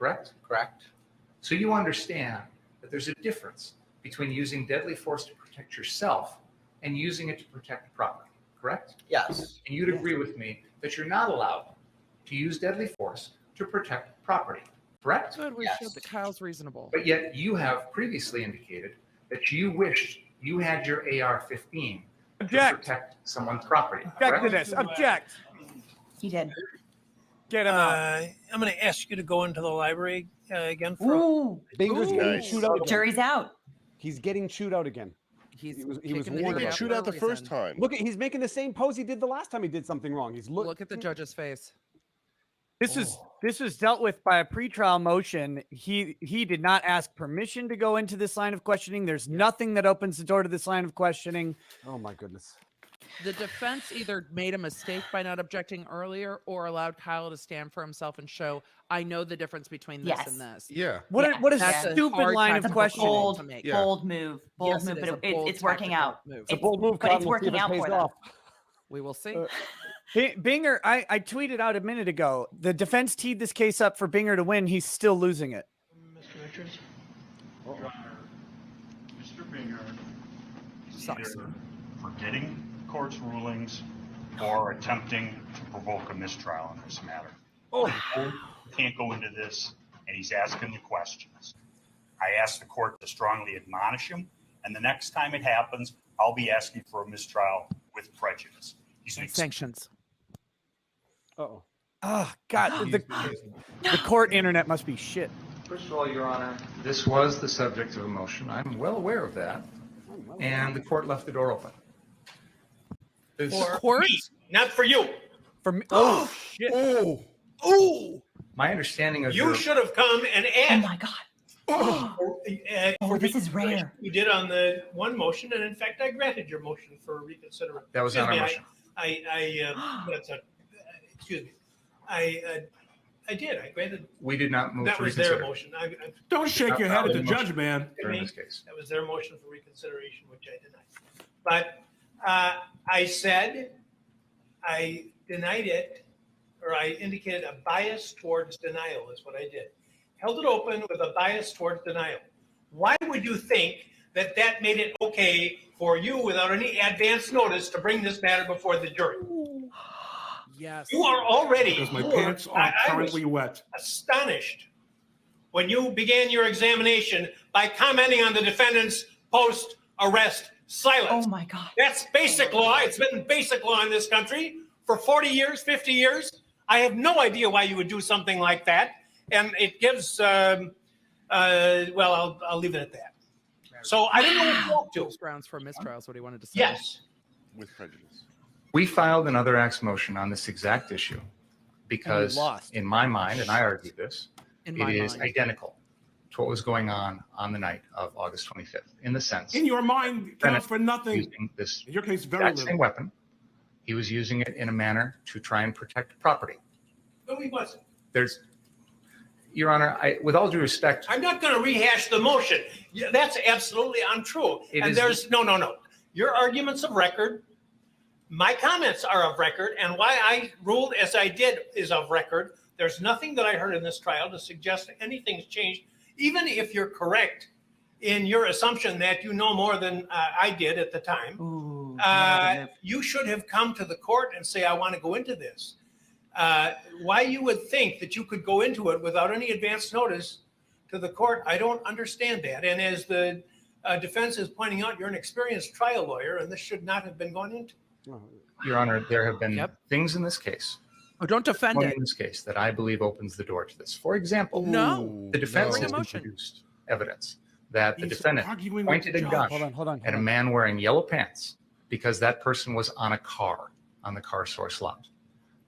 correct? Correct. So you understand that there's a difference between using deadly force to protect yourself and using it to protect property, correct? Yes. And you'd agree with me that you're not allowed to use deadly force to protect property, correct? Good, we showed that Kyle's reasonable. But yet you have previously indicated that you wished you had your AR-15 to protect someone's property. Object to this. Object. He did. Get him out. I'm going to ask you to go into the library again. For Ooh. Binger's getting chewed out again. Jury's out. He's getting chewed out again. He was kicking warned the about shootout it. Shoot out the first time. Look, he's making the same pose he did the last time he did something wrong. He's Look at the judge's face. This is dealt with by a pretrial motion. He did not ask permission to go into this line of questioning. There's nothing that opens the door to this line of questioning. Oh my goodness. The defense either made a mistake by not objecting earlier or allowed Kyle to stand for himself and show, I know the difference between this and this. Yeah. What a That's a stupid hard line time of for questioning. Cole Bold, to make. bold move. Bold Yes, move, it is but a bold it's working tactical out. move. It's a bold move, But Cotton. it's We'll see if working it out pays for them. off. We will see. Binger, I tweeted out a minute ago, the defense teed this case up for Binger to win. He's still losing it. Mr. Richards? Your Honor, Mr. Binger is Sucks. either forgetting court's rulings or attempting to provoke a mistrial in this matter. Oh. He can't go into this, and he's asking the questions. I asked the court to strongly admonish him, and the next time it happens, I'll be asking for a mistrial with prejudice. He's an Sanctions. Uh-oh. Oh, God. The court internet must be shit. First of all, Your Honor, this was the subject of a motion. I'm well aware of that. And the court left the door open. This- For court? Not for you. For me. Oh, shit. Ooh. My understanding of You your should have come and Oh asked. my God. For This is rare. You did on the one motion, and in fact, I granted your motion for reconsideration. That was not our motion. Excuse me. I did. I granted. We did not move That to was reconsider. their motion. Don't shake your head at the judge, man. During this case. That was their motion for reconsideration, which I denied. But I said I denied it, or I indicated a bias towards denial is what I did. Held it open with a bias towards denial. Why would you think that that made it okay for you without any advance notice to bring this matter before the jury? Yes. You are already. Because my pants are currently wet. Astonished when you began your examination by commenting on the defendant's post-arrest silence. Oh my God. That's basic law. It's been basic law in this country for 40 years, 50 years. I have no idea why you would do something like that. And it gives, well, I'll leave it at that. So I didn't know what to talk to. Those grounds for mistrial is what he wanted to say. Yes. With prejudice. We filed an other acts motion on this exact issue because lost. in my mind, and I argued this, In it my is mind. identical to what was going on the night of August 25th, in the sense In your mind, counts for nothing. using this In your case, very exact same little. weapon. He was using it in a manner to try and protect property. No, he wasn't. There's, Your Honor, with all due respect, I'm not going to rehash the motion. Yeah, that's absolutely untrue. It And is- there's no. Your arguments of record, my comments are of record, and why I ruled as I did is of record. There's nothing that I heard in this trial to suggest anything's changed, even if you're correct in your assumption that you know more than I did at the time. Ooh. You should have come to the court and say, I want to go into this. Why you would think that you could go into it without any advance notice to the court, I don't understand that. And as the defense is pointing out, you're an experienced trial lawyer, and this should not have been gone into. Your Honor, there have been Yep. things in this case, Oh, don't defend one it. in this case, that I believe opens the door to this. For example, No. the defense Bring a has motion. introduced evidence that the He's defendant arguing with pointed the a judge. gun Hold on. at a man wearing yellow pants because that person was on a car on the car source lot.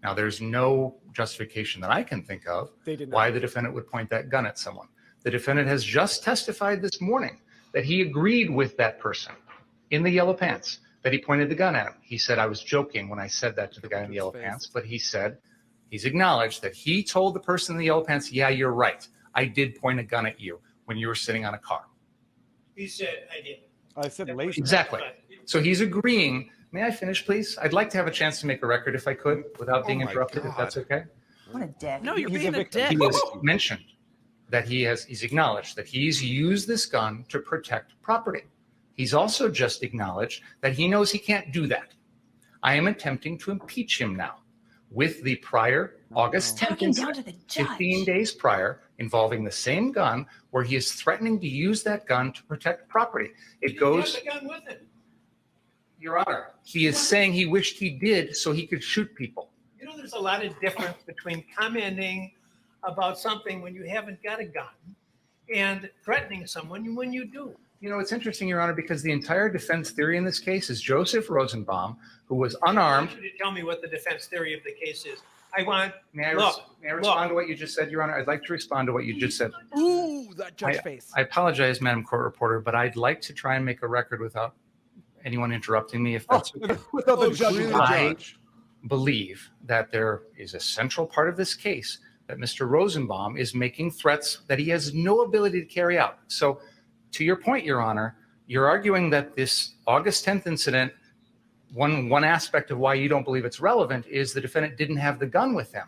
Now, there's no justification that I can think of They did not. why the defendant would point that gun at someone. The defendant has just testified this morning that he agreed with that person in the yellow pants, that he pointed the gun at him. He said, I was joking when I said that to the guy in the yellow pants, but he said, he's acknowledged that he told the person in the yellow pants, yeah, you're right. I did point a gun at you when you were sitting on a car. He said, I did. I said lazy. Exactly. So he's agreeing. May I finish, please? I'd like to have a chance to make a record if I could, without being Oh my interrupted, if God. that's okay. What a dick. No, you're He's being a a victim. dick. He was mentioned that he's acknowledged that he's used this gun to protect property. He's also just acknowledged that he knows he can't do that. I am attempting to impeach him now with the prior August 10th Talking down incident, to the judge. 15 days prior, involving the same gun where he is threatening to use that gun to protect property. It goes, He had the gun with him. Your Honor, he is saying he wished he did so he could shoot people. You know, there's a lot of difference between commenting about something when you haven't got a gun and threatening someone when you do. You know, it's interesting, Your Honor, because the entire defense theory in this case is Joseph Rosenbaum, who was unarmed. I want you to tell me what the defense theory of the case is. I want, May I, look, may I respond to what you just said, Your Honor? I'd like to respond to what you just said. Ooh, that judge face. I apologize, Madam Court Reporter, but I'd like to try and make a record without anyone interrupting me, if that's okay. Without the judge. Clearly I judge. believe that there is a central part of this case that Mr. Rosenbaum is making threats that he has no ability to carry out. So to your point, Your Honor, you're arguing that this August 10th incident, one aspect of why you don't believe it's relevant is the defendant didn't have the gun with him.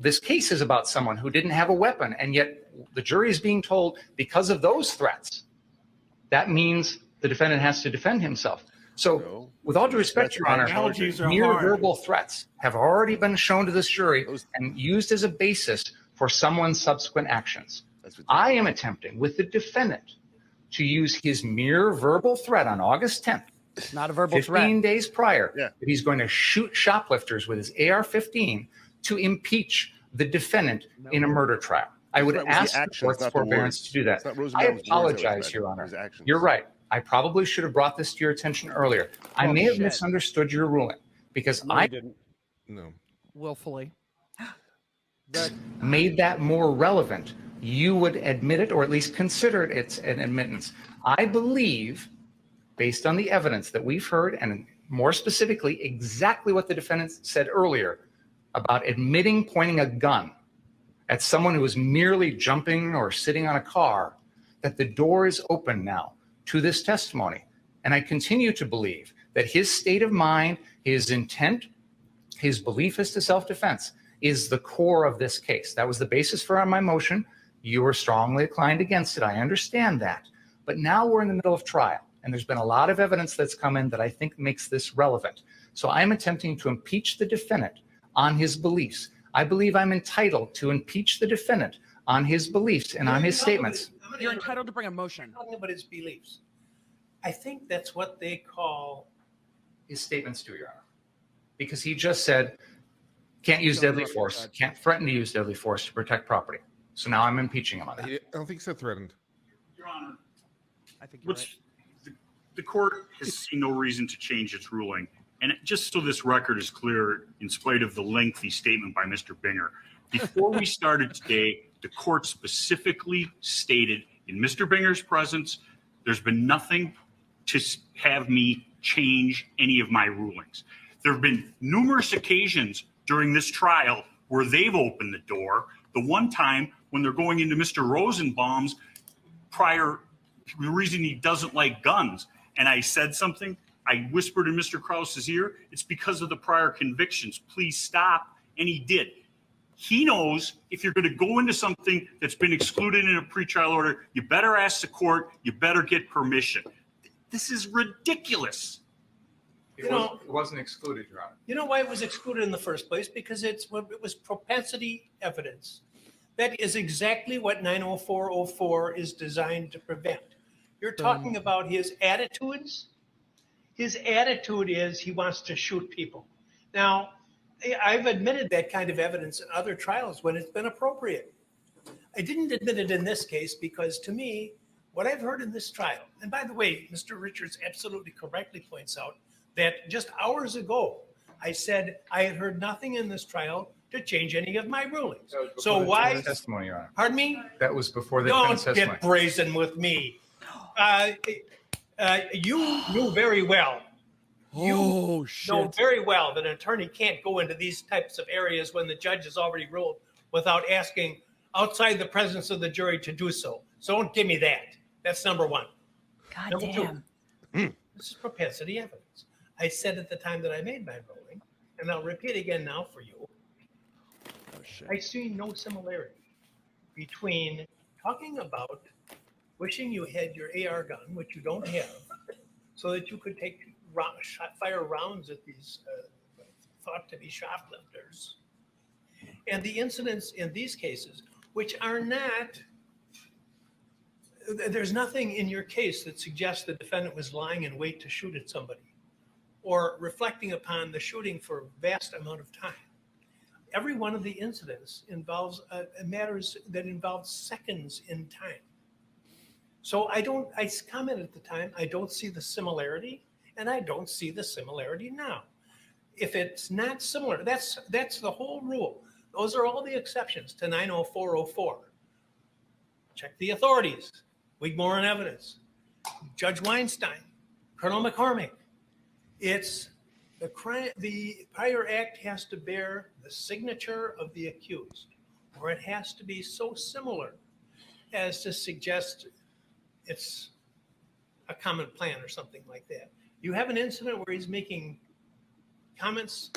This case is about someone who didn't have a weapon, and yet the jury is being told because of those threats, that means the defendant has to defend himself. So No. with all due respect, Your Honor, Analogies are mere hard. verbal threats have already been shown to this jury Those- and used as a basis for someone's subsequent actions. That's I am attempting with the defendant to use his mere verbal threat on August 10th, It's not a verbal 15 threat. days prior, Yeah. that he's going to shoot shoplifters with his AR-15 to impeach the defendant in a murder trial. I would That was the ask the actions, court's not the forbearance words. to do that. It's not I Rosenbaum's words that was apologize, read. Your It Honor. was actions. You're right. I probably should have brought this to your attention earlier. I Oh, may have shit. misunderstood your ruling because No, I he didn't. No. Willfully. made that more relevant. You would admit it or at least consider it it's an admittance. I believe, based on the evidence that we've heard, and more specifically, exactly what the defendant said earlier about admitting pointing a gun at someone who was merely jumping or sitting on a car, that the door is open now to this testimony. And I continue to believe that his state of mind, his intent, his belief as to self-defense is the core of this case. That was the basis for my motion. You were strongly inclined against it. I understand that. But now we're in the middle of trial, and there's been a lot of evidence that's come in that I think makes this relevant. So I'm attempting to impeach the defendant on his beliefs. I believe I'm entitled to impeach the defendant on his beliefs and on his statements. You're entitled to bring a motion. Talking about his beliefs. I think that's what they call, His statements to, Your Honor. Because he just said, can't use deadly force, can't threaten to use deadly force to protect property. So now I'm impeaching him on that. I don't think so threatened. Your Honor, I think you're right. the court has seen no reason to change its ruling. And just so this record is clear, in spite of the lengthy statement by Mr. Binger, before we started today, the court specifically stated in Mr. Binger's presence, there's been nothing to have me change any of my rulings. There have been numerous occasions during this trial where they've opened the door. The one time when they're going into Mr. Rosenbaum's prior, the reason he doesn't like guns, and I said something, I whispered in Mr. Krause's ear, it's because of the prior convictions. Please stop. And he did. He knows if you're going to go into something that's been excluded in a pretrial order, you better ask the court, you better get permission. This is ridiculous. It wasn't excluded, Your Honor. you know why it was excluded in the first place? Because it was propensity evidence. That is exactly what 90404 is designed to prevent. You're talking about his attitudes. His attitude is he wants to shoot people. Now, I've admitted that kind of evidence in other trials when it's been appropriate. I didn't admit it in this case because to me, what I've heard in this trial, and by the way, Mr. Richards absolutely correctly points out that just hours ago, I said I had heard nothing in this trial to change any of my rulings. So why? Testimony, Your Honor. Pardon me? That was before the Don't defense testimony. get brazen with me. You knew very well. You Oh, know shit. very well that an attorney can't go into these types of areas when the judge has already ruled without asking outside the presence of the jury to do so. So don't give me that. That's number one. God Number damn. two, this is propensity evidence. I said at the time that I made my ruling, and I'll repeat again now for you, Oh, shit. I see no similarity between talking about wishing you had your AR gun, which you don't have, so that you could fire rounds at these thought to be shoplifters, and the incidents in these cases, which are not, there's nothing in your case that suggests the defendant was lying in wait to shoot at somebody or reflecting upon the shooting for a vast amount of time. Every one of the incidents involves matters that involve seconds in time. So I commented at the time, I don't see the similarity, and I don't see the similarity now. If it's not similar, that's the whole rule. Those are all the exceptions to 90404. Check the authorities, Wigmore and evidence, Judge Weinstein, Colonel McCormick. It's the crime, the prior act has to bear the signature of the accused, or it has to be so similar as to suggest it's a common plan or something like that. You have an incident where he's making comments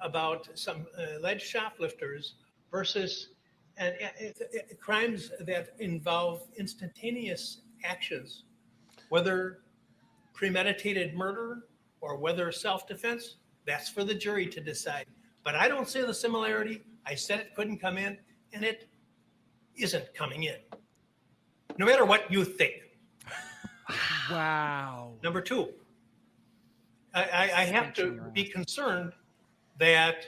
about some alleged shoplifters versus crimes that involve instantaneous actions, whether premeditated murder or whether self-defense, that's for the jury to decide. But I don't see the similarity. I said it couldn't come in, and it isn't coming in, no matter what you think. Wow. Number two, I have to be concerned that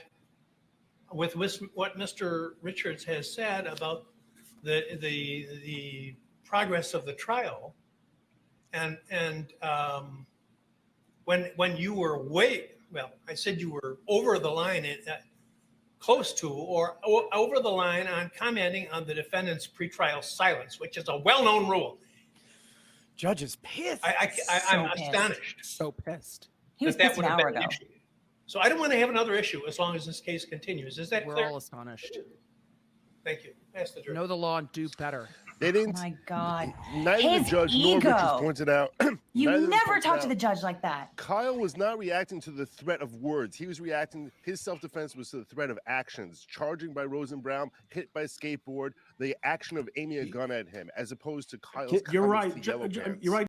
with what Mr. Richards has said about the progress of the trial, and when you were I said you were over the line, close to or over the line on commenting on the defendant's pretrial silence, which is a well-known rule. Judge is pissed. I'm astonished. So pissed. He was that pissed an would have hour been an ago. issue. So I don't want to have another issue as long as this case continues. Is that We're clear? all astonished. Thank you. Ask the jury. Know the law and do better. They Oh didn't. my God. Neither the His judge nor Richards ego. pointed out. You neither of them never pointed talk to out the judge like that. Kyle was not reacting to the threat of words. He was reacting, his self-defense was to the threat of actions. Charging by Rosenbaum, hit by skateboard, the action of aiming a gun at him, as opposed to Kyle's You're comments right. to Yellow Pants. You're right.